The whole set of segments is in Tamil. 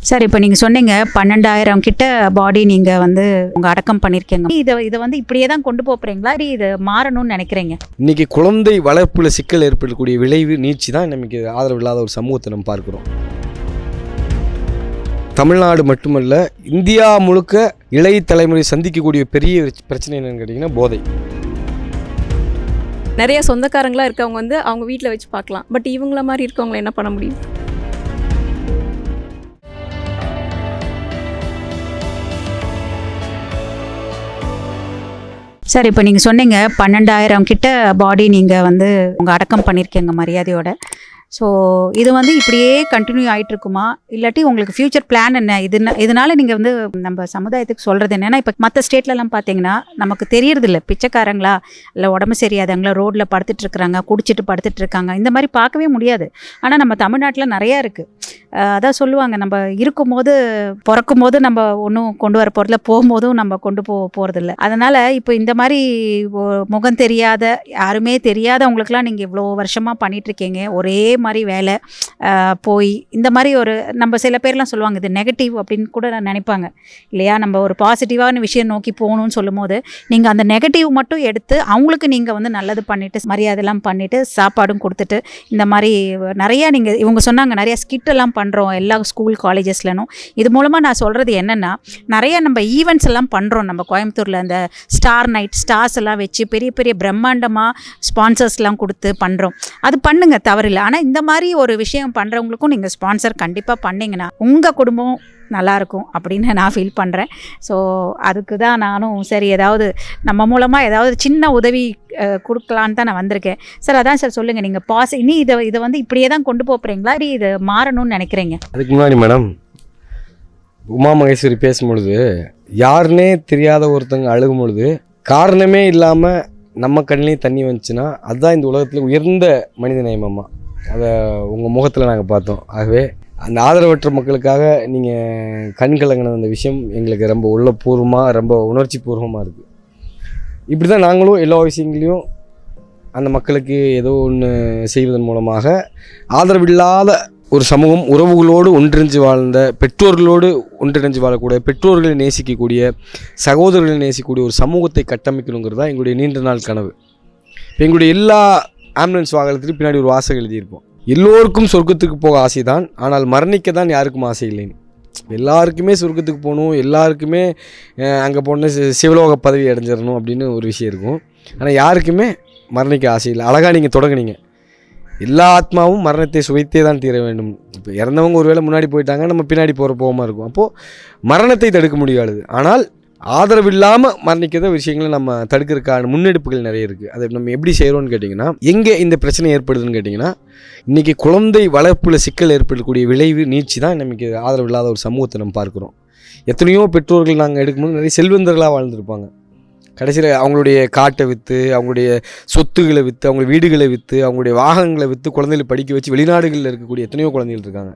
சார், இப்போ நீங்கள் சொன்னீங்க 12,000 கிட்ட பாடி நீங்கள் வந்து உங்கள் அடக்கம் பண்ணியிருக்கீங்க. இதை வந்து இப்படியே தான் கொண்டு போகிறீங்களா, இது மாறணும்னு நினைக்கிறீங்க? இன்றைக்கி குழந்தை வளர்ப்பில் சிக்கல் ஏற்படக்கூடிய விளைவு நீட்சி தான் நமக்கு ஆதரவு இல்லாத ஒரு சமூகத்தை நம்ம பார்க்குறோம். தமிழ்நாடு மட்டுமல்ல, இந்தியா முழுக்க இளைய தலைமுறை சந்திக்கக்கூடிய பெரிய பிரச்சனை என்னென்னு கேட்டிங்கன்னா போதை. நிறைய சொந்தக்காரங்களாக இருக்கவங்க வந்து அவங்க வீட்டில் வச்சு பார்க்கலாம், பட் இவங்கள மாதிரி இருக்கவங்கள என்ன பண்ண முடியும்? சார், இப்போ நீங்கள் சொன்னீங்க 12,000 கிட்ட பாடி நீங்கள் வந்து உங்கள் அடக்கம் பண்ணியிருக்கீங்க மரியாதையோட. ஸோ இது வந்து இப்படியே கண்டினியூ ஆகிட்டு இருக்குமா, இல்லாட்டி உங்களுக்கு ஃப்யூச்சர் பிளான் என்ன? இதனால நீங்கள் வந்து நம்ம சமுதாயத்துக்கு சொல்கிறது என்னென்னா, இப்போ மற்ற ஸ்டேட்லலாம் பார்த்தீங்கன்னா நமக்கு தெரியறதில்ல, பிச்சைக்காரங்களா இல்லை உடம்பு சரியாதவங்களா ரோட்டில் படுத்துட்ருக்குறாங்க, குடிச்சிட்டு படுத்துட்ருக்காங்க, இந்த மாதிரி பார்க்கவே முடியாது. ஆனால் நம்ம தமிழ்நாட்டில் நிறையா இருக்குது. அதான் சொல்லுவாங்க, நம்ம இருக்கும்போது பிறக்கும் போது நம்ம ஒன்றும் கொண்டு வர போகிறதில்ல, போகும்போதும் நம்ம கொண்டு போகிறதில்ல. அதனால் இப்போ இந்த மாதிரி முகம் தெரியாத, யாருமே தெரியாதவங்களுக்குலாம் நீங்கள் இவ்வளோ வருஷமாக பண்ணிகிட்ருக்கீங்க, ஒரே மாதிரி வேலை போய் இந்த மாதிரி ஒரு நம்ம சில பேர்லாம் சொல்லுவாங்க இது நெகட்டிவ் அப்படின்னு கூட நினைப்பாங்க இல்லையா? நம்ம ஒரு பாசிட்டிவான விஷயம் நோக்கி போகணும்னு சொல்லும் போது நீங்கள் அந்த நெகட்டிவ் மட்டும் எடுத்து அவங்களுக்கு நீங்கள் வந்து நல்லது பண்ணிவிட்டு மரியாதைலாம் பண்ணிவிட்டு சாப்பாடும் கொடுத்துட்டு இந்த மாதிரி நிறையா நீங்கள் இவங்க சொன்னாங்க நிறையா ஸ்கிட்டெல்லாம் பண்ணுறோம் எல்லா ஸ்கூல் காலேஜஸ்லனும். இது மூலமாக நான் சொல்கிறது என்னென்னா, நிறைய நம்ம ஈவெண்ட்ஸ் எல்லாம் பண்ணுறோம். நம்ம கோயம்புத்தூரில் அந்த ஸ்டார் நைட் ஸ்டார்ஸ் எல்லாம் வச்சு பெரிய பெரிய பிரம்மாண்டமாக ஸ்பான்சர்ஸ்லாம் கொடுத்து பண்ணுறோம். அது பண்ணுங்க, தவறில்லை. ஆனால் இந்த மாதிரி ஒரு விஷயம் பண்ணுறவங்களுக்கும் நீங்கள் ஸ்பான்சர் கண்டிப்பாக பண்ணிங்கன்னா உங்கள் குடும்பம் நல்லாயிருக்கும் அப்படின்னு நான் ஃபீல் பண்ணுறேன். ஸோ அதுக்கு தான் நானும் சரி ஏதாவது நம்ம மூலமாக ஏதாவது சின்ன உதவி கொடுக்கலான்னு தான் நான் வந்திருக்கேன். சார், அதான் சார் சொல்லுங்கள், நீங்கள் இனி இதை வந்து இப்படியே தான் கொண்டு போகிறீங்களா, இது மாறணும்னு நினைக்கிறீங்க? அதுக்கு முன்னாடி மேடம், உமா மகேஸ்வரி பேசும்பொழுது யாருன்னே தெரியாத ஒருத்தங்க அழுகும் பொழுது காரணமே இல்லாமல் நம்ம கண்ணிலையும் தண்ணி வந்துச்சுன்னா அதுதான் இந்த உலகத்தில் உயர்ந்த மனித நேயமம்மா. அதை உங்கள் முகத்தில் நாங்கள் பார்த்தோம். ஆகவே அந்த ஆதரவற்ற மக்களுக்காக நீங்கள் கண் கலங்கின அந்த விஷயம் எங்களுக்கு ரொம்ப உள்ளபூர்வமாக, ரொம்ப உணர்ச்சி பூர்வமாக இருக்குது. இப்படி தான் நாங்களும் எல்லா விஷயங்களையும் அந்த மக்களுக்கு ஏதோ ஒன்று செய்வதன் மூலமாக ஆதரவில்லாத ஒரு சமூகம், உறவுகளோடு ஒன்றிணைஞ்சு வாழ்ந்த, பெற்றோர்களோடு ஒன்றிணைஞ்சு வாழக்கூடிய, பெற்றோர்களை நேசிக்கக்கூடிய, சகோதரர்களை நேசிக்கக்கூடிய ஒரு சமூகத்தை கட்டமைக்கணுங்கிறது தான் எங்களுடைய நீண்ட நாள் கனவு. இப்போ எங்களுடைய எல்லா ஆம்புலன்ஸ் வாகனத்துலையும் பின்னாடி ஒரு வாசகம் எழுதியிருப்போம், எல்லோருக்கும் சொர்க்கத்துக்கு போக ஆசை தான், ஆனால் மரணிக்க தான் யாருக்கும் ஆசை இல்லைன்னு. எல்லாருக்குமே சொர்க்கத்துக்கு போகணும், எல்லாருக்குமே அங்கே போன சிவலோக பதவி அடைஞ்சிடணும் அப்படின்னு ஒரு விஷயம் இருக்கும். ஆனால் யாருக்குமே மரணிக்க ஆசை இல்லை. அழகாக நீங்கள் தொடங்குனீங்க, எல்லா ஆத்மாவும் மரணத்தை சுவைத்தே தான் தீர வேண்டும். இப்போ இறந்தவங்க ஒரு வேளை முன்னாடி போயிட்டாங்க, நம்ம பின்னாடி போகமாக இருக்கும். அப்போது மரணத்தை தடுக்க முடியாது, ஆனால் ஆதரவு இல்லாமல் மரணிக்கிற விஷயங்களை நம்ம தடுக்கிறதுக்கான முன்னெடுப்புகள் நிறைய இருக்குது. அதை நம்ம எப்படி செய்கிறோன்னு கேட்டிங்கன்னா, எங்கே இந்த பிரச்சனை ஏற்படுதுன்னு கேட்டிங்கன்னா, இன்றைக்கி குழந்தை வளர்ப்பில் சிக்கல் ஏற்படக்கூடிய விளைவு நீட்சி தான் நமக்கு ஆதரவு இல்லாத ஒரு சமூகத்தை நம்ம பார்க்குறோம். எத்தனையோ பெற்றோர்கள் நாங்கள் எடுக்கும்போது நிறைய செல்வந்தர்களாக வாழ்ந்துருப்பாங்க. கடைசியில் அவங்களுடைய காட்டை விற்று, அவங்களுடைய சொத்துக்களை விற்று, அவங்க வீடுகளை விற்று, அவங்களுடைய வாகனங்களை விற்று குழந்தைகளை படிக்க வச்சு வெளிநாடுகளில் இருக்கக்கூடிய எத்தனையோ குழந்தைகள் இருக்காங்க.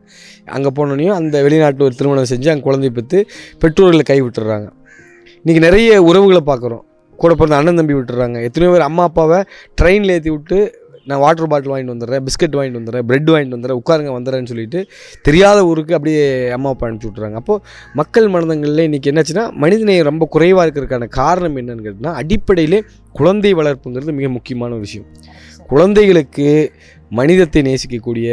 அங்கே போனோடனையும் அந்த வெளிநாட்டில் ஒரு திருமணம் செஞ்சு அங்கே குழந்தைய பெற்று பெற்றோர்களை கை விட்டுறாங்க. இன்றைக்கி நிறைய உறவுகளை பார்க்குறோம், கூட பிறந்த அண்ணன் தம்பி விட்டுறாங்க. எத்தனையோ பேர் அம்மா அப்பாவை ட்ரெயினில் ஏற்றி விட்டு நான் வாட்டர் பாட்டில் வாங்கிட்டு வந்துடுறேன், பிஸ்கட் வாங்கிட்டு வந்துடுறேன், ப்ரெட் வாங்கிட்டு வந்துடுறேன், உட்காருங்க வந்துடுறேன்னு சொல்லிட்டு தெரியாத ஊருக்கு அப்படியே அம்மா அப்பா அனுப்பிச்சி விட்றாங்க. அப்போது மக்கள் மனதங்களில் இன்றைக்கி என்னாச்சுன்னா மனிதநேயம் ரொம்ப குறைவாக இருக்கிறதுக்கான காரணம் என்னன்னு கேட்டிங்கன்னா, அடிப்படையிலே குழந்தை வளர்ப்புங்கிறது மிக முக்கியமான ஒரு விஷயம். குழந்தைகளுக்கு மனிதத்தை நேசிக்கக்கூடிய,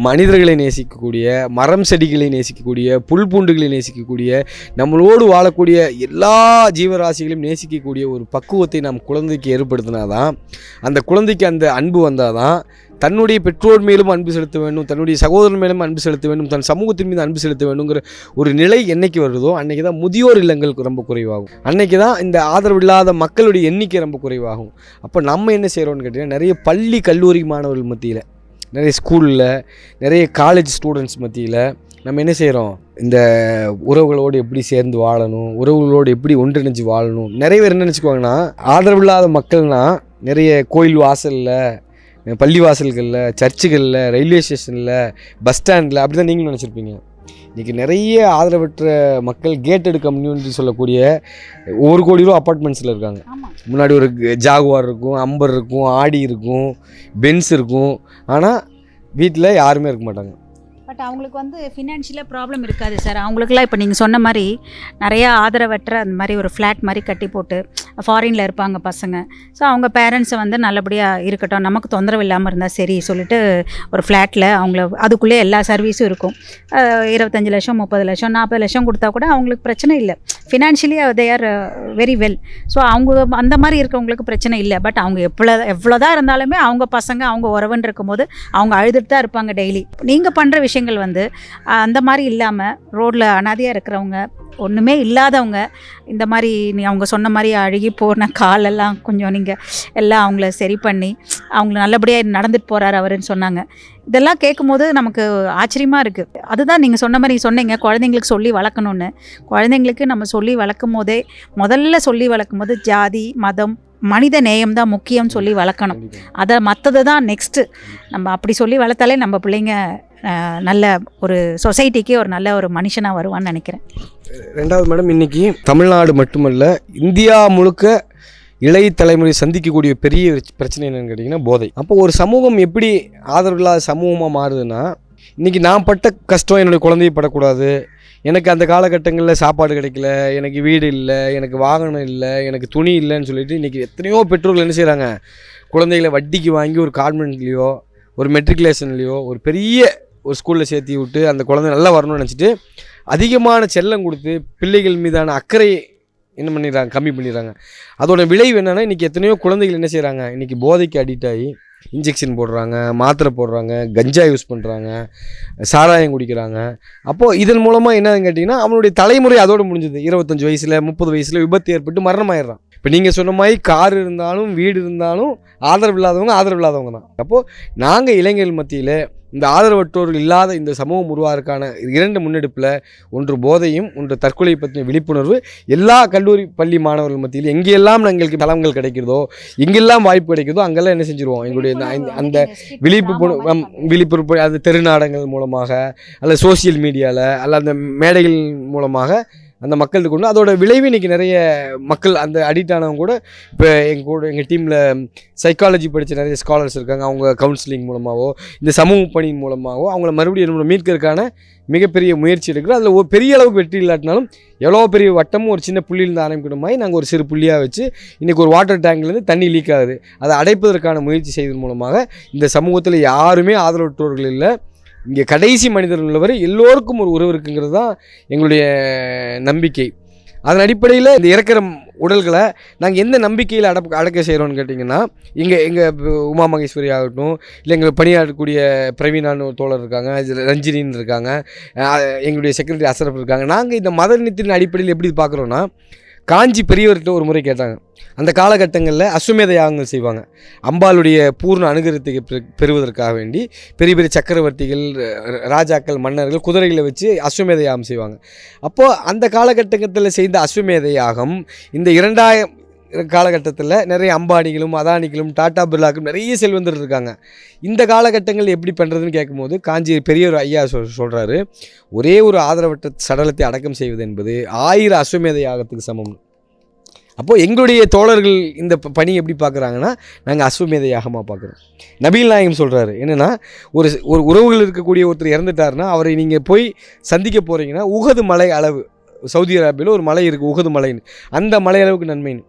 மனிதர்களை நேசிக்கக்கூடிய, மரம் செடிகளை நேசிக்கக்கூடிய, புல் பூண்டுகளை நேசிக்கக்கூடிய, நம்மளோடு வாழக்கூடிய எல்லா ஜீவராசிகளையும் நேசிக்கக்கூடிய ஒரு பக்குவத்தை நாம் குழந்தைக்கு ஏற்படுத்தினா தான், அந்த குழந்தைக்கு அந்த அன்பு வந்தால் தான் தன்னுடைய பெற்றோர் மேலும் அன்பு செலுத்த வேண்டும், தன்னுடைய சகோதரன் மேலும் அன்பு செலுத்த வேண்டும், தன் சமூகத்தின் மீது அன்பு செலுத்த வேண்டுங்கிற ஒரு நிலை என்றைக்கு வருதோ அன்றைக்கி தான் முதியோர் இல்லங்களுக்கு ரொம்ப குறைவாகும், அன்றைக்கி தான் இந்த ஆதரவு இல்லாத மக்களுடைய எண்ணிக்கை ரொம்ப குறைவாகும். அப்போ நம்ம என்ன செய்கிறோம்னு கேட்டிங்கன்னா, நிறைய பள்ளி கல்லூரி மாணவர்கள் மத்தியில், நிறைய ஸ்கூலில், நிறைய காலேஜ் ஸ்டூடெண்ட்ஸ் மத்தியில் நம்ம என்ன செய்கிறோம், இந்த உறவுகளோடு எப்படி சேர்ந்து வாழணும், உறவுகளோடு எப்படி ஒன்றிணைஞ்சு வாழணும். நிறைய பேர் என்ன நினச்சிக்குவாங்கன்னா, ஆதரவு இல்லாத மக்கள்னால் நிறைய கோயில் வாசலில், பள்ளி வாசல்களில், சர்ச்சுகளில், ரயில்வே ஸ்டேஷனில், பஸ் ஸ்டாண்டில் அப்படி தான் நீங்களும் நினச்சிருப்பீங்க. இன்றைக்கி நிறைய ஆதரவற்ற மக்கள் கேட்டட் கம்யூனிட்டி சொல்லக்கூடிய 1 கோடி ரூபா அப்பார்ட்மெண்ட்ஸில் இருக்காங்க. முன்னாடி ஒரு ஜாகுவார் இருக்கும், அம்பர் இருக்கும், ஆடி இருக்கும், பென்ஸ் இருக்கும், ஆனால் வீட்டில் யாருமே இருக்க மாட்டாங்க. பட் அவங்களுக்கு வந்து ஃபினான்ஷியலாக ப்ராப்ளம் இருக்காது சார். அவங்களுக்குலாம் இப்போ நீங்கள் சொன்ன மாதிரி நிறையா ஆதரவற்ற அந்த மாதிரி ஒரு ஃப்ளாட் மாதிரி கட்டி போட்டு ஃபாரினில் இருப்பாங்க பசங்க. ஸோ அவங்க பேரண்ட்ஸை வந்து நல்லபடியாக இருக்கட்டும், நமக்கு தொந்தரவு இல்லாமல் இருந்தால் சரி சொல்லிட்டு ஒரு ஃப்ளாட்டில் அவங்கள அதுக்குள்ளே எல்லா சர்வீஸும் இருக்கும். 25 லட்சம் 30 லட்சம் 40 லட்சம் கொடுத்தா கூட அவங்களுக்கு பிரச்சனை இல்லை. Financially they are very well. So அவங்க அந்த மாதிரி இருக்கவங்களுக்கு பிரச்சனை இல்லை. பட் அவங்க எவ்வளோதான் இருந்தாலுமே அவங்க பசங்க அவங்க உறவுன்னு இருக்கும்போது அவங்க அழுதுட்டு தான் இருப்பாங்க டெய்லி. நீங்கள் பண்ணுற விஷயங்கள் வந்து அந்த மாதிரி இல்லாமல் ரோட்டில் அனாதையாக இருக்கிறவங்க, ஒன்றுமே இல்லாதவங்க, இந்த மாதிரி அவங்க சொன்ன மாதிரி அழுகி போன காலெல்லாம் கொஞ்சம் நீங்கள் எல்லாம் அவங்கள சரி பண்ணி அவங்கள நல்லபடியாக நடந்துட்டு போகிறாரு அவருன்னு சொன்னாங்க. இதெல்லாம் கேட்கும்போது நமக்கு ஆச்சரியமாக இருக்குது. அதுதான் நீங்கள் சொன்ன மாதிரி சொன்னீங்க, குழந்தைங்களுக்கு சொல்லி வளர்க்கணுன்னு. குழந்தைங்களுக்கு நம்ம சொல்லி வளர்க்கும் போதே முதல்ல சொல்லி வளர்க்கும் போது ஜாதி மதம் மனித நேயம் தான் முக்கியம் சொல்லி வளர்க்கணும். அதை மற்றது தான் நெக்ஸ்ட்டு. நம்ம அப்படி சொல்லி வளர்த்தாலே நம்ம பிள்ளைங்க நல்ல ஒரு சொசைட்டிக்கு ஒரு நல்ல ஒரு மனுஷனாக வருவான்னு நினைக்கிறேன். ரெண்டாவது மேடம், இன்றைக்கி தமிழ்நாடு மட்டுமல்ல இந்தியா முழுக்க இளைய தலைமுறை சந்திக்கக்கூடிய பெரிய பிரச்சனை என்னென்னு கேட்டிங்கன்னா போதை. அப்போ ஒரு சமூகம் எப்படி ஆதரவில்லாத சமூகமாக மாறுதுன்னா, இன்றைக்கி நான் பட்ட கஷ்டம் என்னுடைய குழந்தைய படக்கூடாது, எனக்கு அந்த காலகட்டங்களில் சாப்பாடு கிடைக்கல, எனக்கு வீடு இல்லை, எனக்கு வாகனம் இல்லை, எனக்கு துணி இல்லைன்னு சொல்லிட்டு இன்றைக்கி எத்தனையோ பெற்றோர்கள் என்ன செய்கிறாங்க, குழந்தைகளை வட்டிக்கு வாங்கி ஒரு கான்வென்ட்லேயோ ஒரு மெட்ரிகுலேஷன்லேயோ ஒரு பெரிய ஒரு ஸ்கூலில் சேர்த்தி விட்டு அந்த குழந்தை நல்லா வரணும்னு நினச்சிட்டு அதிகமான செல்லம் கொடுத்து பிள்ளைகள் மீதான அக்கறையை என்ன பண்ணிடுறாங்க, கம்மி பண்ணிடுறாங்க. அதோட விளைவு என்னென்னா, இன்றைக்கி எத்தனையோ குழந்தைகள் என்ன செய்கிறாங்க, இன்றைக்கி போதைக்கு அடிக்ட் ஆகி இன்ஜெக்ஷன் போடுறாங்க, மாத்திரை போடுறாங்க, கஞ்சா யூஸ் பண்ணுறாங்க, சாராயம் குடிக்கிறாங்க. அப்போது இதன் மூலமாக என்னன்னு கேட்டிங்கன்னா அவனுடைய தலைமுறை அதோடு முடிஞ்சது. 25 வயசில் 30 வயசில் விபத்து ஏற்பட்டு மரணமாயிடுறான். இப்போ நீங்கள் சொன்ன மாதிரி கார் இருந்தாலும் வீடு இருந்தாலும் ஆதரவு இல்லாதவங்க தான். அப்போது நாங்கள் இளைஞர்கள் மத்தியில் இந்த ஆதரவற்றோர்கள் இல்லாத இந்த சமூகம் உருவாருக்கான 2 முன்னெடுப்பில், ஒன்று போதையும் ஒன்று தற்கொலை பற்றின விழிப்புணர்வு எல்லா கல்லூரி பள்ளி மாணவர்கள் மத்தியில் எங்கெல்லாம் எங்களுக்கு தளங்கள் கிடைக்கிறதோ, எங்கெல்லாம் வாய்ப்பு கிடைக்கிறதோ அங்கெல்லாம் என்ன செஞ்சுருவோம், எங்களுடைய அந்த விழிப்புணர்வு அது தெருநாடகங்கள் மூலமாக அல்லது சோசியல் மீடியாவில் அல்ல அந்த மேடைகள் மூலமாக அந்த மக்களுக்கு கொண்டு அதோட விளைவு இன்றைக்கி நிறைய மக்கள் அந்த அடிக்ட் ஆனவங்க கூட இப்போ எங்கள் டீமில் சைக்காலஜி படித்த நிறைய ஸ்காலர்ஸ் இருக்காங்க. அவங்க கவுன்சிலிங் மூலமாகவோ இந்த சமூக பணியின் மூலமாகவோ அவங்கள மறுபடியும் மீட்கிறதுக்கான மிகப்பெரிய முயற்சி எடுக்கிறோம். அதில் ஒரு பெரிய அளவுக்கு வெற்றி இல்லாட்டினாலும் எவ்வளோ பெரிய வட்டமும் ஒரு சின்ன புள்ளியிலேருந்து ஆரம்பிக்கிற மாதிரி நாங்கள் ஒரு சிறு புள்ளியாக வச்சு இன்றைக்கி ஒரு வாட்டர் டேங்க்லேருந்து தண்ணி லீக் ஆகுது, அதை அடைப்பதற்கான முயற்சி செய்வதன் மூலமாக இந்த சமூகத்தில் யாருமே ஆதரவற்றோர்கள் இல்லை, இங்கே கடைசி மனிதர்கள் உள்ளவரை எல்லோருக்கும் ஒரு உறவு இருக்குங்கிறது தான் எங்களுடைய நம்பிக்கை. அதன் அடிப்படையில் இந்த இறக்கிற உடல்களை நாங்கள் எந்த நம்பிக்கையில் அடக்க செய்கிறோன்னு கேட்டிங்கன்னா, எங்கள் உமா மகேஸ்வரி ஆகட்டும், இல்லை எங்கள் பணியாற்றக்கூடிய பிரவீனான்னு ஒரு தோழர் இருக்காங்க, ரஞ்சினின்னு இருக்காங்க, எங்களுடைய செக்ரட்டரி அசரப் இருக்காங்க. நாங்கள் இந்த மத நித்தின் அடிப்படையில் எப்படி பார்க்குறோன்னா, காஞ்சி பெரியவர்கிட்ட ஒரு முறை கேட்டாங்க, அந்த காலகட்டங்களில் அஸ்வமேத யாகங்கள் செய்வாங்க. அம்பாளுடைய பூர்ண அனுகிரகத்தை பெறுவதற்காக வேண்டி பெரிய பெரிய சக்கரவர்த்திகள், ராஜாக்கள், மன்னர்கள் குதிரைகளை வச்சு அஸ்வமேத யாகம் செய்வாங்க. அப்போது அந்த காலகட்டத்தில் செய்த அஸ்வமேத யாகம் இந்த 2000 காலகட்டத்தில் நிறைய அம்பானிகளும் அதானிகளும் டாடா பிர்லாக்களும் நிறைய செல்வந்தர் இருக்காங்க. இந்த காலகட்டங்கள் எப்படி பண்ணுறதுன்னு கேட்கும்போது காஞ்சி பெரியவர் ஐயா சொல்கிறாரு, ஒரே ஒரு ஆதரவற்ற சடலத்தை அடக்கம் செய்வது என்பது 1000 அஸ்வமேத யாகத்துக்கு சமம். அப்போது எங்களுடைய தோழர்கள் இந்த பணி எப்படி பார்க்குறாங்கன்னா, நாங்கள் அஸ்வமேத யாகமாக பார்க்குறோம். நபீல் நாயகம் சொல்கிறாரு என்னென்னா, ஒரு உறவுகள் இருக்கக்கூடிய ஒருத்தர் இறந்துட்டாருன்னா அவரை நீங்கள் போய் சந்திக்க போகிறீங்கன்னா உஹது மலை அளவு, சவுதி அரேபியாவில் ஒரு மலை இருக்குது உஹது மலைன்னு, அந்த மலை அளவுக்கு நன்மைன்னு.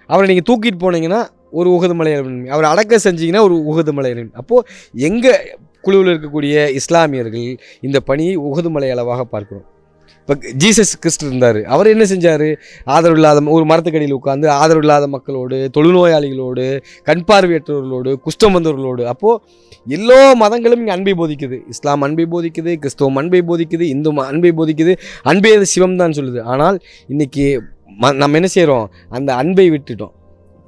அவரை நீங்கள் தூக்கிட்டு போனீங்கன்னா ஒரு உஹது மலை அளவு நன்மை, அவரை அடக்க செஞ்சீங்கன்னா ஒரு உஹது மலை அளவு. அப்போது எங்கள் குழுவில் இருக்கக்கூடிய இஸ்லாமியர்கள் இந்த பணியை உஹது மலை அளவாக பார்க்குறோம். இப்போ ஜீசஸ் கிறிஸ்து இருந்தார், அவர் என்ன செஞ்சார், ஆதரவு இல்லாத ஒரு மரத்துக்கடியில் உட்காந்து ஆதரவு இல்லாத மக்களோடு, தொழுநோயாளிகளோடு, கண் பார்வையற்றவர்களோடு, குஷ்டம் வந்தவர்களோடு. அப்போது எல்லா மதங்களும் இங்கே அன்பை போதிக்குது. இஸ்லாம் அன்பை போதிக்குது, கிறிஸ்தவம் அன்பை போதிக்குது, இந்து அன்பை போதிக்குது, அன்பே சிவம் தான் சொல்லுது. ஆனால் இன்றைக்கி நம்ம என்ன செய்கிறோம், அந்த அன்பை விட்டுட்டோம்.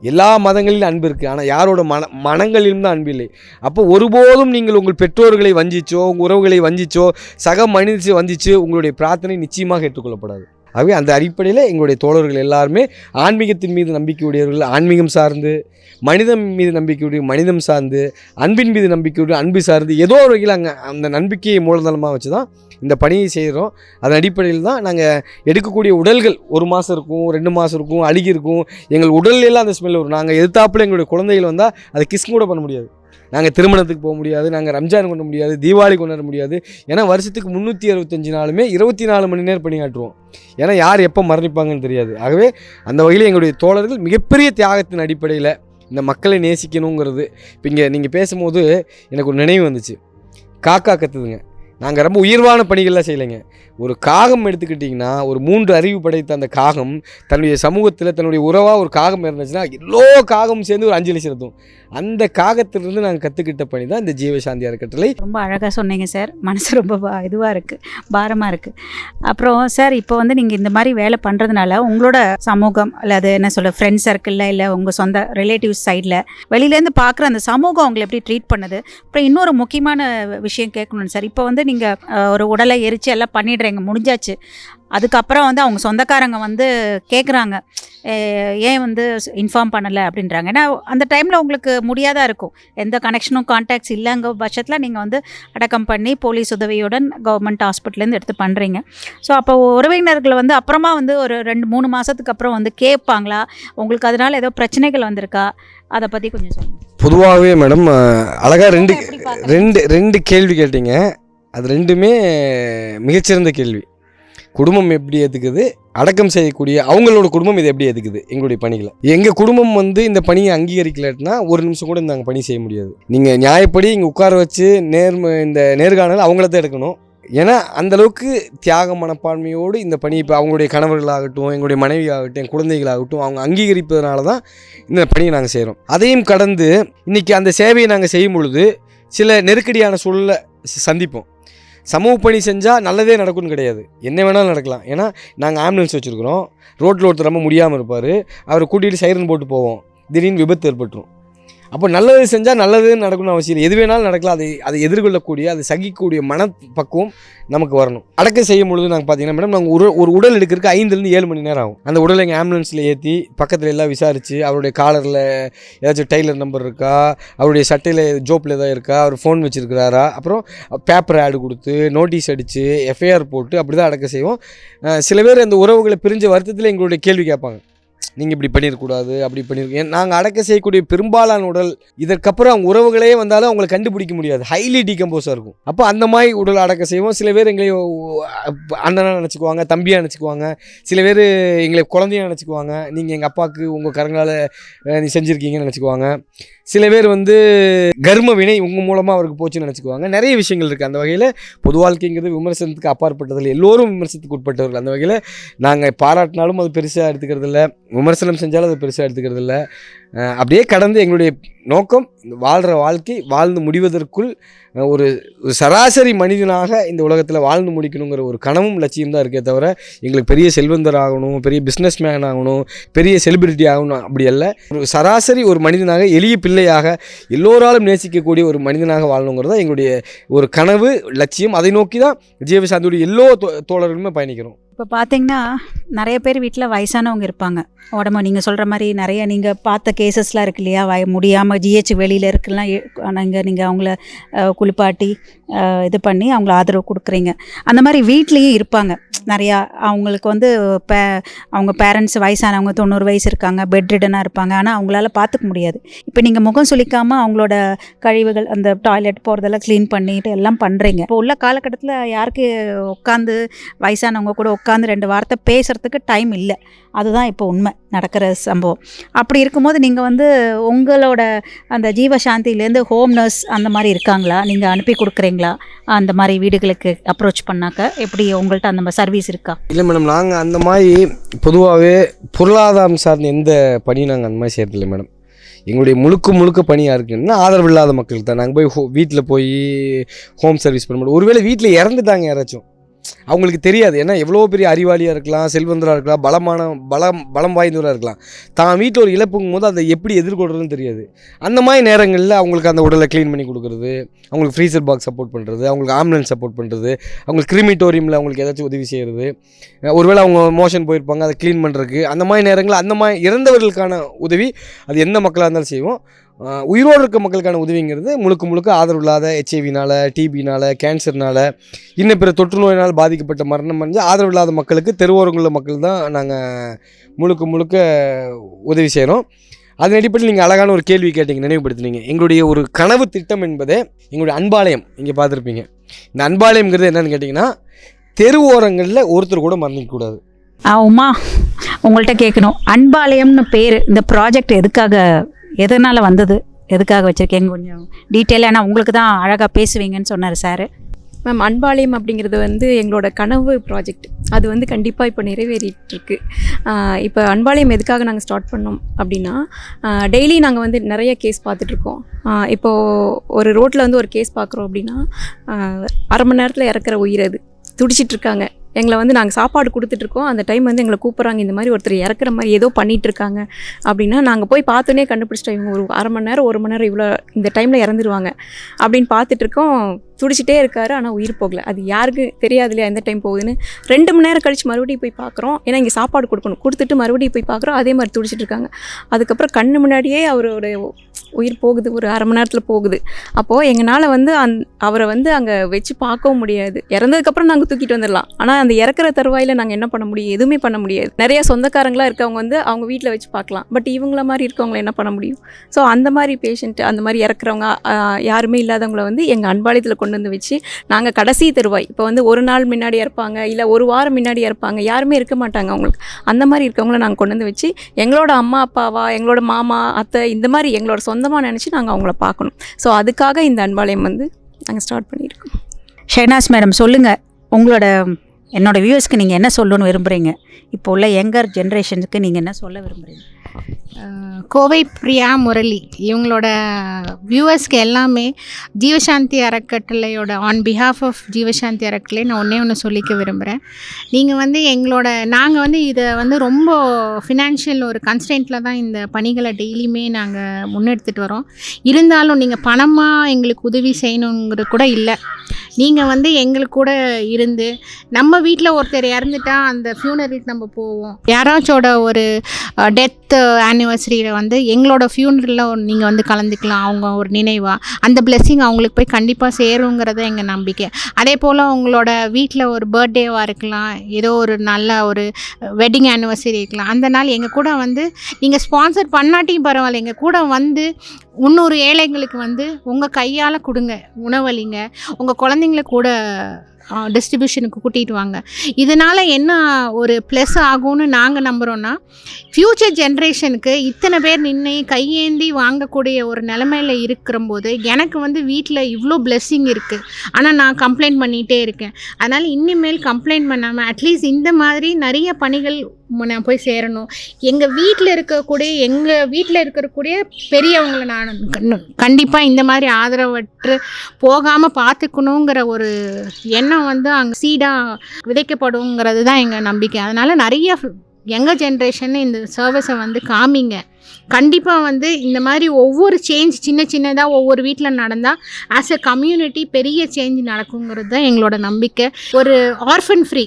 எல்லா மதங்களிலும் அன்பு இருக்குது, ஆனால் யாரோட மனங்களிலும் தான் அன்பு இல்லை. அப்போ ஒருபோதும் நீங்கள் உங்கள் பெற்றோர்களை வஞ்சிச்சோ, உங்கள் உறவுகளை வஞ்சிச்சோ, சக மனிதரை வஞ்சிச்சு உங்களுடைய பிரார்த்தனை நிச்சயமாக ஏற்றுக்கொள்ளப்படாது. ஆகவே அந்த அடிப்படையில் எங்களுடைய தோழர்கள் எல்லாருமே ஆன்மீகத்தின் மீது நம்பிக்கையுடையவர்கள், ஆன்மீகம் சார்ந்து, மனிதம் மீது நம்பிக்கையுடைய மனிதம் சார்ந்து, அன்பின் மீது நம்பிக்கையுடைய அன்பு சார்ந்து, ஏதோ ஒரு வகையில் அங்கே அந்த நம்பிக்கையை மூலதனமாக வச்சு தான் இந்த பணியை செய்கிறோம். அதன் அடிப்படையில் தான் நாங்கள் எடுக்கக்கூடிய உடல்கள் 1 மாதம் இருக்கும், 2 மாதம் இருக்கும், அழுகி இருக்கும், எங்கள் உடல்லாம் அந்த ஸ்மெல் வரும். நாங்கள் எதிர்த்தாப்பில் எங்களுடைய குழந்தைகள் வந்தால் அதை கிஸ் கூட பண்ண முடியாது. நாங்கள் திருமணத்துக்கு போக முடியாது, நாங்கள் ரம்ஜான் கொண்டாட முடியாது, தீபாவளி கொண்டாட முடியாது. ஏன்னா வருஷத்துக்கு 365 நாளுமே 24 மணி நேரம் பணியாற்றுவோம். ஏன்னா யார் எப்போ மரணிப்பாங்கன்னு தெரியாது. ஆகவே அந்த வகையில் எங்களுடைய தோழர்கள் மிகப்பெரிய தியாகத்தின் அடிப்படையில் இந்த மக்களை நேசிக்கணுங்கிறது. இப்போ இங்கே நீங்கள் பேசும்போது எனக்கு ஒரு நினைவு வந்துச்சு. காக்கா கத்துதுங்க. நாங்கள் ரொம்ப உயர்வான பணிகள்லாம் செய்யலைங்க. ஒரு காகம் எடுத்துக்கிட்டிங்கன்னா, ஒரு 3 அறிவு படைத்த அந்த காகம் தன்னுடைய சமூகத்தில் தன்னுடைய உறவாக ஒரு காகம் இருந்துச்சுன்னா எல்லோ காகமும் சேர்ந்து ஒரு அஞ்சலி செலுத்தும். அந்த காகத்திலிருந்து நாங்கள் கற்றுக்கிட்ட பணி தான் இந்த ஜீவசாந்தி அறக்கட்டளை. ரொம்ப அழகாக சொன்னீங்க சார். மனசு ரொம்ப இதுவாக இருக்குது, பாரமாக இருக்குது. அப்புறம் சார், இப்போ வந்து நீங்கள் இந்த மாதிரி வேலை பண்ணுறதுனால உங்களோட சமூகம் இல்லை அது என்ன சொல்ல ஃப்ரெண்ட்ஸ் சர்க்கிளில் இல்லை உங்கள் சொந்த ரிலேட்டிவ்ஸ் சைடில் வெளியிலேருந்து பார்க்குற அந்த சமூகம் அவங்களை எப்படி ட்ரீட் பண்ணுது? அப்புறம் இன்னொரு முக்கியமான விஷயம் கேட்கணும் சார். இப்போ வந்து நீங்கள் ஒரு உடலை எரித்து எல்லாம் பண்ணிடுறீங்க, முடிஞ்சாச்சு. அதுக்கப்புறம் வந்து அவங்க சொந்தக்காரங்க வந்து கேட்குறாங்க, ஏன் வந்து இன்ஃபார்ம் பண்ணலை அப்படின்றாங்க. ஏன்னா அந்த டைமில் உங்களுக்கு முடியாதா இருக்கும், எந்த கனெக்ஷனும் கான்டாக்ட்ஸ் இல்லைங்க பட்சத்தில் நீங்கள் வந்து அடக்கம் பண்ணி போலீஸ் உதவியுடன் கவர்மெண்ட் ஹாஸ்பிட்டல்லேருந்து எடுத்து பண்ணுறீங்க. ஸோ அப்போ உறவினர்கள் வந்து அப்புறமா வந்து ஒரு 2-3 மாதத்துக்கு அப்புறம் வந்து கேட்பாங்களா, உங்களுக்கு அதனால் ஏதோ பிரச்சனைகள் வந்திருக்கா, அதை பற்றி கொஞ்சம் சொல்லுங்கள். பொதுவாகவே மேடம் அழகாக ரெண்டு கேள்வி கேட்டீங்க. அது ரெண்டுமே மிகச்சிறந்த கேள்வி. குடும்பம் எப்படி ஏற்றுக்குது, அடக்கம் செய்யக்கூடிய அவங்களோட குடும்பம் இதை எப்படி ஏற்றுக்குது எங்களுடைய பணிகளை. எங்கள் குடும்பம் வந்து இந்த பணியை அங்கீகரிக்கலன்னா ஒரு நிமிஷம் கூட நாங்கள் பணி செய்ய முடியாது. நீங்கள் நியாயப்படி இங்கே உட்கார வச்சு இந்த நேர்காணல் அவங்கள தான் எடுக்கணும். ஏன்னா அந்தளவுக்கு தியாக மனப்பான்மையோடு இந்த பணி இப்போ அவங்களுடைய கணவர்களாகட்டும், எங்களுடைய மனைவி ஆகட்டும், என் குழந்தைகளாகட்டும் அவங்க அங்கீகரிப்பதனால தான் இந்த பணியை நாங்கள் செய்கிறோம். அதையும் கடந்து இன்றைக்கி அந்த சேவையை நாங்கள் செய்யும் பொழுது சில நெருக்கடியான சூழலை சந்திப்போம். சமூக பணி செஞ்சால் நல்லதே நடக்கும்னு கிடையாது, என்ன வேணாலும் நடக்கலாம். ஏன்னா நாங்கள் ஆம்புலன்ஸ் வச்சுருக்குறோம். ரோட்டில் ஒருத்தர் ரொம்ப முடியாமல் இருப்பார், அவரை கூட்டிகிட்டு சைரன் போட்டு போவோம், திடீர்னு விபத்து ஏற்பட்டுரும். அப்போ நல்லது செஞ்சால் நல்லதுன்னு நடக்கணும்னு அவசியம் இல்லை, எது வேணாலும் நடக்கலாம். அதை எதிர்கொள்ளக்கூடிய, அதை சகிக்கக்கூடிய மனப்பக்குவம் நமக்கு வரணும். அடக்கம் செய்யும் பொழுது நாங்கள் பார்த்தீங்கன்னா மேடம், நாங்கள் ஒரு உடல் எடுக்கிறதுக்கு 5-7 மணி நேரம் ஆகும். அந்த உடலை எங்கள் ஆம்புலன்ஸில் ஏற்றி பக்கத்தில் எல்லாம் விசாரித்து, அவருடைய காலரில் ஏதாச்சும் டெய்லர் நம்பர் இருக்கா, அவருடைய சட்டையில் ஜோப்பில் ஏதாவது இருக்கா, அவர் ஃபோன் வச்சுருக்கிறாரா, அப்புறம் பேப்பர் ஆடு கொடுத்து நோட்டீஸ் அடித்து எஃப்ஐஆர் போட்டு அப்படி தான் அடக்கம் செய்வோம். சில பேர் அந்த உறவுகளை பிரிஞ்ச வருத்தத்தில் எங்களுடைய கேள்வி கேட்பாங்க, நீங்கள் இப்படி பண்ணிடக்கூடாது, அப்படி பண்ணியிருக்கேன். நாங்கள் அடக்க செய்யக்கூடிய பெரும்பாலான உடல் இதற்கப்புறம் அவங்க உறவுகளே வந்தாலும் அவங்களை கண்டுபிடிக்க முடியாது, ஹைலி டீகம்போஸாக இருக்கும். அப்போ அந்த மாதிரி உடல் அடக்க செய்வோம். சில பேர் எங்களை அண்ணனாக நினச்சிக்குவாங்க, தம்பியாக நினச்சிக்குவாங்க. சில பேர் எங்களை குழந்தையாக நினச்சிக்குவாங்க, நீங்கள் எங்கள் அப்பாவுக்கு உங்கள் கரங்களால் நீ செஞ்சுருக்கீங்கன்னு நினச்சிக்குவாங்க. சில பேர் வந்து கர்ம வினை உங்கள் மூலமாக அவருக்கு போச்சுன்னு நினச்சிக்குவாங்க. நிறைய விஷயங்கள் இருக்குது. அந்த வகையில் பொது வாழ்க்கைங்கிறது விமர்சனத்துக்கு அப்பாற்பட்டதில்லை, எல்லோரும் விமர்சனத்துக்கு உட்பட்டவர்கள். அந்த வகையில் நாங்கள் பாராட்டினாலும் அது பெருசாக எடுத்துக்கிறது இல்லை, விமர்சனம் செஞ்சாலும் அது பெருசாக எடுத்துக்கிறது இல்லை. அப்படியே கடந்து எங்களுடைய நோக்கம் வாழ்கிற வாழ்க்கை வாழ்ந்து முடிவதற்குள் ஒரு சராசரி மனிதனாக இந்த உலகத்தில் வாழ்ந்து முடிக்கணுங்கிற ஒரு கனவும் லட்சியம் தான் இருக்கே தவிர எங்களுக்கு பெரிய செல்வந்தர் ஆகணும், பெரிய பிஸ்னஸ் மேன் ஆகணும், பெரிய செலிபிரிட்டி ஆகணும் அப்படி அல்ல. ஒரு சராசரி ஒரு மனிதனாக, எளிய பிள்ளையாக, எல்லோராலும் நேசிக்கக்கூடிய ஒரு மனிதனாக வாழணுங்கிறது தான் எங்களுடைய ஒரு கனவு லட்சியம். அதை நோக்கி தான் ஜீவசாந்தியுடைய எல்லா தோழர்களுமே பயணிக்கிறோம். இப்போ பார்த்தீங்கன்னா நிறைய பேர் வீட்டில் வயசானவங்க இருப்பாங்க, உடம்பு நீங்கள் சொல்கிற மாதிரி நிறைய நீங்கள் பார்த்த கேசஸ்லாம் இருக்கு இல்லையா, முடியாமல் ஜிஹெச் வெளியில் இருக்கலாம், நீங்கள் அவங்கள குளிப்பாட்டி இது பண்ணி அவங்கள ஆதரவு கொடுக்குறீங்க. அந்த மாதிரி வீட்லேயும் இருப்பாங்க நிறையா. அவங்களுக்கு வந்து அவங்க பேரண்ட்ஸ் வயசானவங்க 90 வயசு இருக்காங்க, பெட் ரிடனாக இருப்பாங்க, ஆனால் அவங்களால பார்த்துக்க முடியாது. இப்போ நீங்கள் முகம் சுளிக்காமல் அவங்களோட கழிவுகள் அந்த டாய்லெட் போகிறதெல்லாம் க்ளீன் பண்ணிட்டு எல்லாம் பண்ணுறீங்க. இப்போ உள்ள காலகட்டத்தில் யாருக்கு உட்காந்து வயசானவங்க கூட உட்காந்து 2 வார்த்தை பேசுகிறதுக்கு டைம் இல்லை. அதுதான் இப்போ உண்மை நடக்கிற சம்பவம். அப்படி இருக்கும்போது நீங்கள் வந்து உங்களோட அந்த ஜீவசாந்திலேருந்து ஹோம் நர்ஸ் அந்த மாதிரி இருக்காங்களா, நீங்கள் அனுப்பி கொடுக்குறீங்களா? அந்த மாதிரி வீடுகளுக்கு அப்ரோச் பண்ணாக்க எப்படி உங்கள்கிட்ட அந்த மாதிரி சர்வீஸ் இருக்கா? இல்லை மேடம், நாங்கள் அந்த மாதிரி பொதுவாகவே பொருளாதாரம் சார்ந்த எந்த பணியும் நாங்கள் அந்த மாதிரி செய்யறதில்லை மேடம். எங்களுடைய முழுக்க பணியாக இருக்குன்னா ஆதரவு இல்லாத மக்களுக்கு தான் நாங்கள் போய் வீட்டில் போய் ஹோம் சர்வீஸ் பண்ண முடியும். ஒருவேளை வீட்டில் இறந்துட்டாங்க யாராச்சும், அவங்களுக்கு தெரியாது. ஏன்னா எவ்வளோ பெரிய அறிவாளியாக இருக்கலாம், செல்வந்தராக இருக்கலாம், பலம் வாய்ந்தவராக இருக்கலாம், தான் வீட்டில் ஒரு இழப்புங்கும் போது அதை எப்படி எதிர்கொள்கிறதுன்னு தெரியாது. அந்த மாதிரி நேரங்களில் அவங்களுக்கு அந்த உடலை க்ளீன் பண்ணி கொடுக்குறது, அவங்களுக்கு ஃப்ரீசர் பாக்ஸ் சப்போர்ட் பண்ணுறது, அவங்களுக்கு ஆம்புலன்ஸ் சப்போர்ட் பண்ணுறது, அவங்களுக்கு கிரிமிட்டோரியமில் அவங்களுக்கு ஏதாச்சும் உதவி செய்கிறது, ஒருவேளை அவங்க மோஷன் போயிருப்பாங்க அதை க்ளீன் பண்ணுறதுக்கு, அந்த மாதிரி நேரங்களில் அந்த மாதிரி இறந்தவர்களுக்கான உதவி அது எந்த மக்களாக இருந்தாலும் செய்வோம். உயிரோடு இருக்க மக்களுக்கான உதவிங்கிறது முழுக்க ஆதரவு இல்லாத ஹெச்ஐவினால், டிபினால், கேன்சர்னால், இன்னும் பிற தொற்று நோயினால் பாதிக்கப்பட்ட மரணம் அடைஞ்சு ஆதரவு இல்லாத மக்களுக்கு, தெருவோரங்களில் மக்கள் தான் நாங்கள் முழுக்க உதவி செய்கிறோம். அதன் அடிப்படையில் நீங்கள் அழகான ஒரு கேள்வி கேட்டீங்க, நினைவுபடுத்தினீங்க. எங்களுடைய ஒரு கனவு திட்டம் என்பதே எங்களுடைய அன்பாலயம். இங்கே பார்த்துருப்பீங்க. இந்த அன்பாலயம்ங்கிறது என்னென்னு கேட்டிங்கன்னா, தெரு ஓரங்களில் ஒருத்தர் கூட மரணிக்கக்கூடாது. உமா, உங்கள்கிட்ட கேட்கணும், அன்பாலயம்னு பேர், இந்த ப்ராஜெக்ட் எதனால் வந்தது, எதுக்காக வச்சுருக்கீங்க, கொஞ்சம் டீட்டெயிலாக. ஏன்னா உங்களுக்கு தான் அழகாக பேசுவீங்கன்னு சொன்னார் சார். மேம், அன்பாலயம் அப்படிங்கிறது வந்து எங்களோட கனவு ப்ராஜெக்ட். அது வந்து கண்டிப்பாக இப்போ நிறைவேறிட்டுருக்கு. இப்போ அன்பாலயம் எதுக்காக நாங்கள் ஸ்டார்ட் பண்ணோம் அப்படின்னா, டெய்லி நாங்கள் வந்து நிறைய கேஸ் பார்த்துட்ருக்கோம். இப்போது ஒரு ரோட்டில் வந்து ஒரு கேஸ் பார்க்குறோம் அப்படின்னா, அரை மணி நேரத்தில் இறக்குற உயிர் அது துடிச்சிட்ருக்காங்க. எங்களை வந்து நாங்கள் சாப்பாடு கொடுத்துட்ருக்கோம், அந்த டைம் வந்து எங்களை கூப்பிட்றாங்க, இந்த மாதிரி ஒருத்தர் இறக்குற மாதிரி ஏதோ பண்ணிகிட்ருக்காங்க அப்படின்னா, நாங்கள் போய் பார்த்தோன்னே கண்டுபிடிச்சிட்டோம், இவங்க ஒரு அரை மணி நேரம் 1 மணி நேரம் இவ்வளோ இந்த டைமில் இறந்துருவாங்க அப்படின்னு பார்த்துட்ருக்கோம். துடிச்சிட்டே இருக்காரு, ஆனால் உயிர் போகலை. அது யாருக்கு தெரியாது இல்லையா எந்த டைம் போகுதுன்னு. 2 மணி நேரம் கழித்து மறுபடியும் போய் பார்க்குறோம், ஏன்னா இங்கே சாப்பாடு கொடுத்துட்டு மறுபடியும் போய் பார்க்குறோம், அதே மாதிரி துடிச்சிட்டு இருக்காங்க. அதுக்கப்புறம் கண்ணு முன்னாடியே அவரோட உயிர் போகுது, ஒரு அரை மணி நேரத்தில் போகுது. அப்போது எங்களால் வந்து அவரை வந்து அங்கே வச்சு பார்க்கவும் முடியாது. இறந்ததுக்கப்புறம் நாங்கள் தூக்கிட்டு வந்துடலாம், ஆனால் அந்த இறக்குற தருவாயில் நாங்கள் என்ன பண்ண முடியும், எதுவுமே பண்ண முடியாது. நிறைய சொந்தக்காரங்களாக இருக்கவங்க வந்து அவங்க வீட்டில் வச்சு பார்க்கலாம், பட் இவங்கள மாதிரி இருக்கவங்கள என்ன பண்ண முடியும்? ஸோ அந்த மாதிரி பேஷண்ட், அந்த மாதிரி இறக்குறவங்க யாருமே இல்லாதவங்கள வந்து எங்கள் அன்பாலயத்தில் கொண்டு வந்து வச்சு நாங்கள் கடைசி தருவாய், இப்போ வந்து ஒரு நாள் முன்னாடி இறப்பாங்க, இல்லை ஒரு வாரம் முன்னாடி இறப்பாங்க, யாருமே இருக்க மாட்டாங்க அவங்களுக்கு. அந்த மாதிரி இருக்கவங்கள நாங்கள் கொண்டு வந்து வச்சு எங்களோட அம்மா அப்பாவா, எங்களோட மாமா அத்தை, இந்த மாதிரி எங்களோட சொந்தமாக நினச்சி நாங்கள் அவங்கள பார்க்கணும். ஸோ அதுக்காக இந்த அன்பாலயம் வந்து நாங்கள் ஸ்டார்ட் பண்ணியிருக்கோம். ஷெஹனாஸ் மேடம், சொல்லுங்கள், என்னோடய வியூவர்ஸ்க்கு நீங்கள் என்ன சொல்லணும்னு விரும்புகிறீங்க? இப்போ உள்ள யங்கர் ஜென்ரேஷனுக்கு நீங்கள் என்ன சொல்ல விரும்புகிறீங்க? கோவை பிரியா முரளி இவங்களோட வியூவர்ஸ்க்கு எல்லாமே ஜீவசாந்தி அறக்கட்டளையோட ஆன் பிஹாஃப் ஆஃப் ஜீவசாந்தி அறக்கட்டளை நான் ஒன்று சொல்லிக்க விரும்புகிறேன். நீங்கள் வந்து நாங்கள் வந்து இதை வந்து ரொம்ப ஃபினான்ஷியல் ஒரு கன்ஸ்டன்ட்டில் தான் இந்த பணிகளை டெய்லியுமே நாங்கள் முன்னெடுத்துட்டு வரோம். இருந்தாலும் நீங்கள் பணமாக எங்களுக்கு உதவி செய்யணுங்கிறது கூட இல்லை. நீங்கள் வந்து எங்களுக்கு கூட இருந்து, நம்ம வீட்டில் ஒருத்தர் இறந்துட்டா அந்த ஃபியூனரலுக்கு நம்ம போவோம், யாராச்சோட ஒரு டெத் ஆனிவர்சரியில் வந்து எங்களோட ஃபியூனரலில் நீங்கள் வந்து கலந்துக்கலாம், அவங்க ஒரு நினைவாக. அந்த பிளெஸ்ஸிங் அவங்களுக்கு போய் கண்டிப்பாக சேருங்கிறத எங்கள் நம்பிக்கை. அதே போல் உங்களோட வீட்டில் ஒரு பர்த்டேவாக இருக்கலாம், ஏதோ ஒரு நல்ல ஒரு வெட்டிங் ஆனிவர்சரி இருக்கலாம், அந்த நாள் எங்கள் கூட வந்து நீங்கள் ஸ்பான்சர் பண்ணாட்டியும் பரவாயில்ல, எங்கள் கூட வந்து 300 ஏழைங்களுக்கு வந்து உங்கள் கையால் கொடுங்க, உணவளிங்க, உங்கள் குழந்தைங்கள கூட டிஸ்ட்ரிபியூஷனுக்கு கூட்டிகிட்டு வாங்க. இதனால் என்ன ஒரு ப்ளஸ் ஆகும்னு நாங்கள் நம்புகிறோன்னா, ஃப்யூச்சர் ஜென்ரேஷனுக்கு இத்தனை பேர் நின்று கையேந்தி வாங்கக்கூடிய ஒரு நிலமையில் இருக்கிறம்போது எனக்கு வந்து வீட்டில் இவ்வளோ பிளெஸ்ஸிங் இருக்குது, ஆனால் நான் கம்ப்ளைண்ட் பண்ணிகிட்டே இருக்கேன். அதனால் இனிமேல் கம்ப்ளைண்ட் பண்ணாமல் அட்லீஸ்ட் இந்த மாதிரி நிறைய பணிகள் நான் போய் சேரணும். எங்கள் வீட்டில் இருக்கக்கூடிய பெரியவங்களை நான் கண்டிப்பாக இந்த மாதிரி ஆதரவற்று போகாமல் பார்த்துக்கணுங்கிற ஒரு எண்ணம் வந்து அங்கே சீடாக விதைக்கப்படுங்கிறது தான் எங்கள் நம்பிக்கை. அதனால் நிறைய யங்கர் ஜென்ரேஷன் இந்த சர்வீஸை வந்து காமிங்க. கண்டிப்பாக வந்து இந்த மாதிரி ஒவ்வொரு சேஞ்ச் சின்னதாக ஒவ்வொரு வீட்டில் நடந்தால் ஆஸ் அ கம்யூனிட்டி பெரிய சேஞ்ச் நடக்குங்கிறது தான் எங்களோட நம்பிக்கை. ஒரு ஆர்ஃபன் ஃப்ரீ,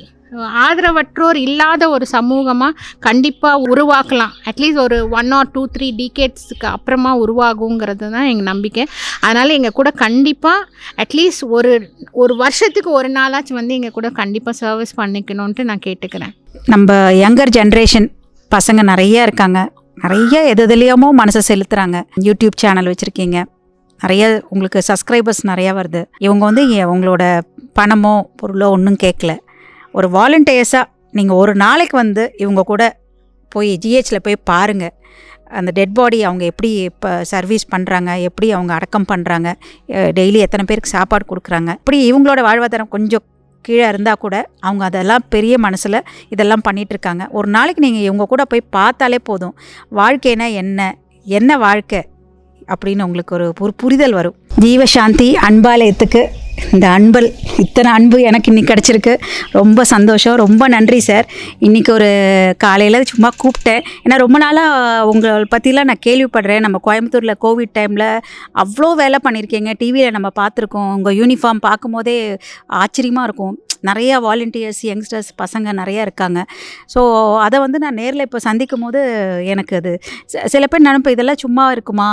ஆதரவற்றோர் இல்லாத ஒரு சமூகமாக கண்டிப்பாக உருவாக்கலாம். அட்லீஸ்ட் ஒரு 1 or 2, 3 டிகேட்ஸுக்கு அப்புறமா உருவாகுங்கிறது தான் எங்கள் நம்பிக்கை. அதனால் எங்கள் கூட கண்டிப்பாக அட்லீஸ்ட் ஒரு வருஷத்துக்கு ஒரு நாளாச்சும் வந்து எங்கள் கூட கண்டிப்பாக சர்வீஸ் பண்ணிக்கணுன்ட்டு நான் கேட்டுக்கிறேன். நம்ம யங்கர் ஜென்ரேஷன் பசங்க நிறைய இருக்காங்க, நிறைய எதுலையுமோ மனசை செலுத்துகிறாங்க. யூடியூப் சேனல் வச்சுருக்கீங்க, நிறைய உங்களுக்கு சப்ஸ்கிரைபர்ஸ் நிறையா வருது. இவங்க வந்து உங்களோட பணமோ பொருளோ ஒன்றும் கேட்கல. ஒரு வாலண்டியர்ஸாக நீங்கள் ஒரு நாளைக்கு வந்து இவங்க கூட போய் ஜிஹெச்சில் போய் பாருங்கள், அந்த டெட் பாடி அவங்க எப்படி இப்போ சர்வீஸ் பண்ணுறாங்க, எப்படி அவங்க அடக்கம் பண்ணுறாங்க, டெய்லி எத்தனை பேருக்கு சாப்பாடு கொடுக்குறாங்க. இப்படி இவங்களோட வாழ்வாதாரம் கொஞ்சம் கீழே இருந்தால் கூட அவங்க அதெல்லாம் பெரிய மனசில் இதெல்லாம் பண்ணிகிட்ருக்காங்க. ஒரு நாளைக்கு நீங்கள் இவங்க கூட போய் பார்த்தாலே போதும், வாழ்க்கைனா என்ன வாழ்க்கை அப்படின்னு உங்களுக்கு ஒரு புரிதல் வரும். ஜீவசாந்தி அன்பாலயத்துக்கு இந்த இத்தனை அன்பு எனக்கு இன்றைக்கி கிடச்சிருக்கு. ரொம்ப சந்தோஷம், ரொம்ப நன்றி சார். இன்றைக்கி ஒரு காலையில் சும்மா கூப்பிட்டேன், ஏன்னா ரொம்ப நாளாக உங்களை பற்றிலாம் நான் கேள்விப்படுறேன். நம்ம கோயம்புத்தூரில் கோவிட் டைமில் அவ்வளோ வேலை பண்ணியிருக்கீங்க, டிவியில் நம்ம பார்த்துருக்கோம். உங்கள் யூனிஃபார்ம் பார்க்கும் போதே ஆச்சரியமாக இருக்கும். நிறையா வாலண்டியர்ஸ், யங்ஸ்டர்ஸ் பசங்க நிறையா இருக்காங்க. ஸோ அதை வந்து நான் நேரில் இப்போ சந்திக்கும் போது எனக்கு அது சில பேர் நினைப்பேன், இதெல்லாம் சும்மா இருக்குமா,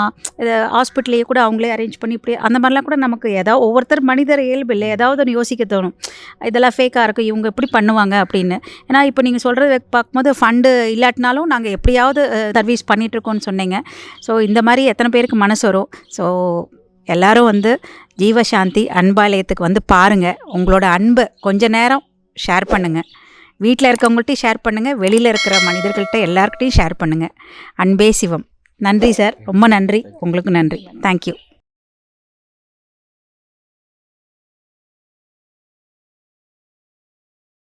ஹாஸ்பிட்டல்லையே கூட அவங்களே அரேஞ்ச் பண்ணி இப்படி அந்த மாதிரிலாம் கூட நமக்கு ஏதாவது ஒவ்வொருத்தர் மனித மனிதர் இயல்பு இல்லை, ஏதாவது ஒன்று யோசிக்க தோணும், இதெல்லாம் ஃபேக்காக இருக்கும், இவங்க எப்படி பண்ணுவாங்க அப்படின்னு. ஏன்னா இப்போ நீங்கள் சொல்கிறத பார்க்கும்போது ஃபண்டு இல்லாட்டினாலும் நாங்கள் எப்படியாவது சர்வீஸ் பண்ணிகிட்ருக்கோன்னு சொன்னீங்க. ஸோ இந்த மாதிரி எத்தனை பேருக்கு மனசு வரும். ஸோ எல்லோரும் வந்து ஜீவசாந்தி அன்பாலயத்துக்கு வந்து பாருங்கள். உங்களோட அன்பை கொஞ்ச நேரம் ஷேர் பண்ணுங்கள். வீட்டில் இருக்கவங்கள்ட்டையும் ஷேர் பண்ணுங்கள், வெளியில் இருக்கிற மனிதர்கள்ட்ட எல்லாருக்கிட்டையும் ஷேர் பண்ணுங்கள். அன்பே சிவம். நன்றி சார், ரொம்ப நன்றி. உங்களுக்கு நன்றி. தேங்க்யூ.